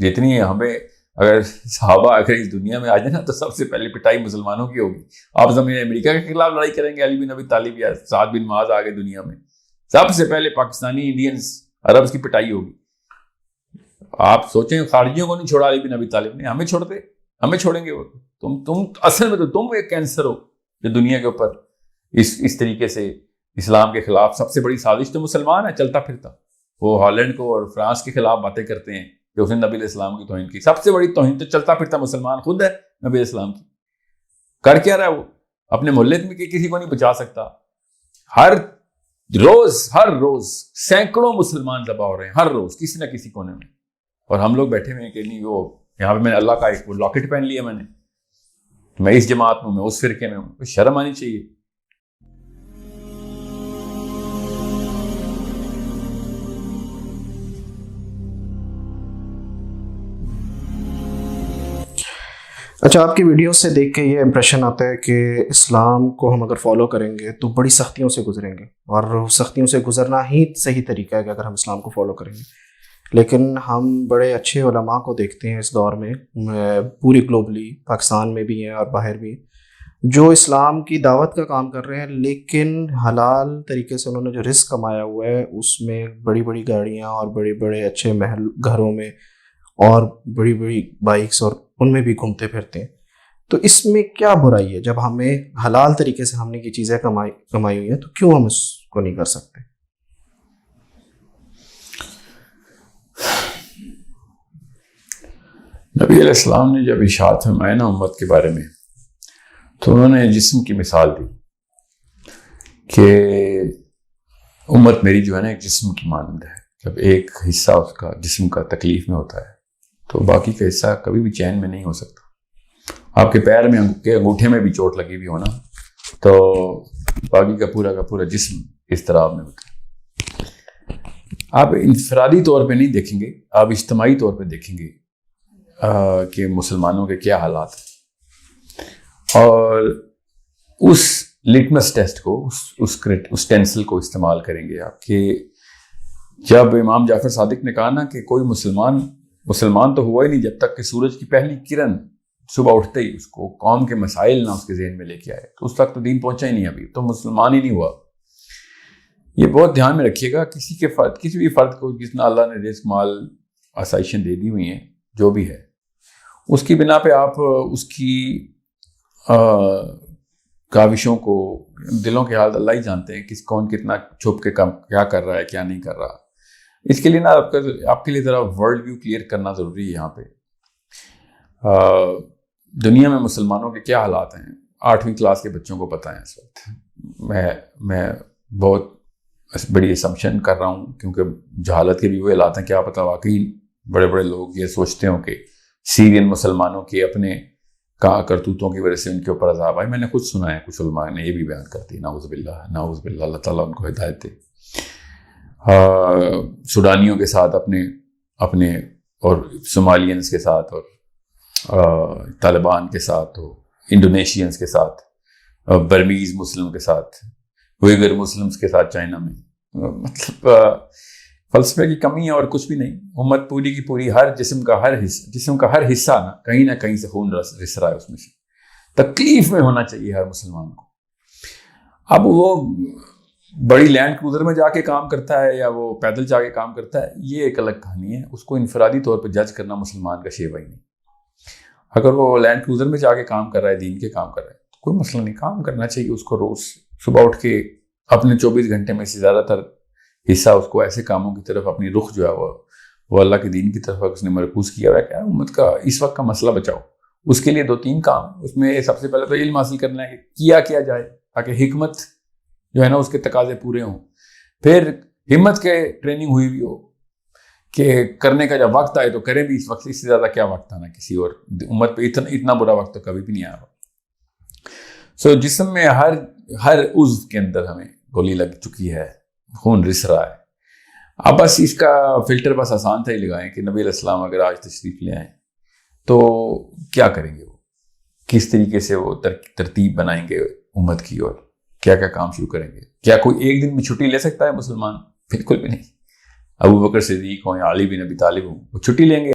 جتنی ہمیں اگر صحابہ اگر اس دنیا میں آ جائے نا تو سب سے پہلے پٹائی مسلمانوں کی ہوگی. آپ زمین امریکہ کے خلاف لڑائی کریں گے, علی بن ابی طالب یا سعد بن معاذ آ گئے دنیا میں, سب سے پہلے پاکستانی انڈینز عربز کی پٹائی ہوگی. آپ سوچیں خارجیوں کو نہیں چھوڑا علی بن ابی طالب نے, ہمیں چھوڑتے, ہمیں چھوڑیں گے وہ. تم اصل میں تو تم ایک کینسر ہو جو دنیا کے اوپر اس طریقے سے اسلام کے خلاف سب سے بڑی سازش تو مسلمان ہے چلتا پھرتا. وہ ہالینڈ کو اور فرانس کے خلاف باتیں کرتے ہیں کہ اس نے نبی علیہ السلام کی توہین کی. سب سے بڑی توہین تو چلتا پھرتا مسلمان خود ہے نبی علیہ السلام کی. کر کیا رہا ہے وہ؟ اپنے محلے میں کسی کو نہیں بچا سکتا. ہر روز سینکڑوں مسلمان ذبح ہو رہے ہیں ہر روز کسی نہ کسی کونے میں, اور ہم لوگ بیٹھے ہوئے ہیں کہ نہیں وہ یہاں پہ میں نے اللہ کا ایک لاکٹ پہن لیا, میں اس جماعت میں ہوں, میں اس فرقے میں ہوں. شرم آنی چاہیے. اچھا, آپ کی ویڈیوز سے دیکھ کے یہ امپریشن آتا ہے کہ اسلام کو ہم اگر فالو کریں گے تو بڑی سختیوں سے گزریں گے, اور سختیوں سے گزرنا ہی صحیح طریقہ ہے کہ اگر ہم اسلام کو فالو کریں گے. لیکن ہم بڑے اچھے علماء کو دیکھتے ہیں اس دور میں, پوری گلوبلی, پاکستان میں بھی ہیں اور باہر بھی, جو اسلام کی دعوت کا کام کر رہے ہیں, لیکن حلال طریقے سے انہوں نے جو رزق کمایا ہوا ہے اس میں بڑی بڑی گاڑیاں اور بڑے بڑے اچھے محل گھروں میں اور بڑی بڑی بائکس اور ان میں بھی گھومتے پھرتے ہیں. تو اس میں کیا برائی ہے؟ جب ہمیں حلال طریقے سے ہم نے یہ چیزیں کمائی ہوئی ہیں تو کیوں ہم اس کو نہیں کر سکتے؟ نبی علیہ السلام نے جب ارشاد فرمایا نا امت کے بارے میں, تو انہوں نے جسم کی مثال دی کہ امت میری جو ہے نا ایک جسم کی مانند ہے. جب ایک حصہ اس کا جسم کا تکلیف میں ہوتا ہے تو باقی کا حصہ کبھی بھی چین میں نہیں ہو سکتا. آپ کے پیر میں کے انگوٹھے میں بھی چوٹ لگی ہوئی ہونا تو باقی کا پورا جسم اضطراب میں ہوتا ہے. آپ انفرادی طور پہ نہیں دیکھیں گے, آپ اجتماعی طور پہ دیکھیں گے کہ مسلمانوں کے کیا حالات ہیں, اور اس لٹمس ٹیسٹ کو اس ٹینسل کو استعمال کریں گے آپ. کہ جب امام جعفر صادق نے کہا نا کہ کوئی مسلمان تو ہوا ہی نہیں جب تک کہ سورج کی پہلی کرن صبح اٹھتے ہی اس کو قوم کے مسائل نہ اس کے ذہن میں لے کے آئے, تو اس تک تو دین پہنچا ہی نہیں, ابھی تو مسلمان ہی نہیں ہوا. یہ بہت دھیان میں رکھیے گا. کسی بھی فرد کو جس نے اللہ نے رزق مال آسائشیں دے دی ہوئی ہیں جو بھی ہے, اس کی بنا پہ آپ اس کی کاوشوں کو, دلوں کے حال اللہ ہی جانتے ہیں کس کون کتنا چھپ کے کیا کر رہا ہے کیا نہیں کر رہا. اس کے لیے نا آپ کے لیے ذرا ورلڈ ویو کلیئر کرنا ضروری ہے. یہاں پہ دنیا میں مسلمانوں کے کیا حالات ہیں 8ویں کلاس کے بچوں کو پتہ ہے اس وقت. میں بہت بڑی اسمپشن کر رہا ہوں کیونکہ جہالت کے بھی وہ حالات ہیں. کیا پتہ واقعی بڑے بڑے لوگ یہ سوچتے ہوں کہ سیرین مسلمانوں کے اپنے کرتوتوں کی وجہ سے ان کے اوپر عذاب آئے. میں نے خود سنا ہے, کچھ علماء نے یہ بھی بیان کرتی, نعوذ باللہ, اللہ تعالیٰ ان کو ہدایت دے. سوڈانیوں کے ساتھ اپنے اور صومالینز کے ساتھ اور طالبان کے ساتھ, انڈونیشینز کے ساتھ, برمیز مسلم کے ساتھ, ویگر مسلمز کے ساتھ چائنا میں. مطلب فلسفے کی کمی ہے اور کچھ بھی نہیں. امت پوری کی پوری ہر جسم کا ہر حصہ نہ کہیں سے خون رس رہا ہے اس میں سے. تکلیف میں ہونا چاہیے ہر مسلمان کو. اب وہ بڑی لینڈ کروزر میں جا کے کام کرتا ہے یا وہ پیدل جا کے کام کرتا ہے, یہ ایک الگ کہانی ہے. اس کو انفرادی طور پہ جج کرنا مسلمان کا شیوہ ہی نہیں. اگر وہ لینڈ کروزر میں جا کے کام کر رہا ہے, دین کے کام کر رہا ہے, تو کوئی مسئلہ نہیں. کام کرنا چاہیے اس کو. روز صبح اٹھ کے اپنے 24 گھنٹے میں سے زیادہ تر حصہ اس کو ایسے کاموں کی طرف اپنی رخ جو ہے وہ اللہ کے دین کی طرف اس نے مرکوز کیا ہوا ہے. کہ امت کا اس وقت کا مسئلہ بچاؤ. اس کے لیے 2-3 کام. اس میں سب سے پہلے تو علم حاصل کرنا ہے کہ کیا جائے تاکہ حکمت جو ہے نا اس کے تقاضے پورے ہوں. پھر ہمت کے ٹریننگ ہوئی بھی ہو کہ کرنے کا جب وقت آئے تو کریں بھی. اس وقت اس سے زیادہ کیا وقت آنا کسی اور امت پہ. اتنا برا وقت تو کبھی بھی نہیں آیا. جسم میں ہر عضو کے اندر ہمیں گولی لگ چکی ہے, خون رس رہا ہے. اب بس اس کا فلٹر بس آسان تھا ہی لگائیں کہ نبی علیہ السلام اگر آج تشریف لے آئیں تو کیا کریں گے, وہ کس طریقے سے وہ ترتیب بنائیں گے امت کی, اور کیا کیا کام شروع کریں گے. کیا کوئی ایک دن میں چھٹی لے سکتا ہے مسلمان؟ بالکل بھی نہیں. ابو بکر صدیق ہوں یا علی بن ابی طالب ہوں, وہ چھٹی لیں گے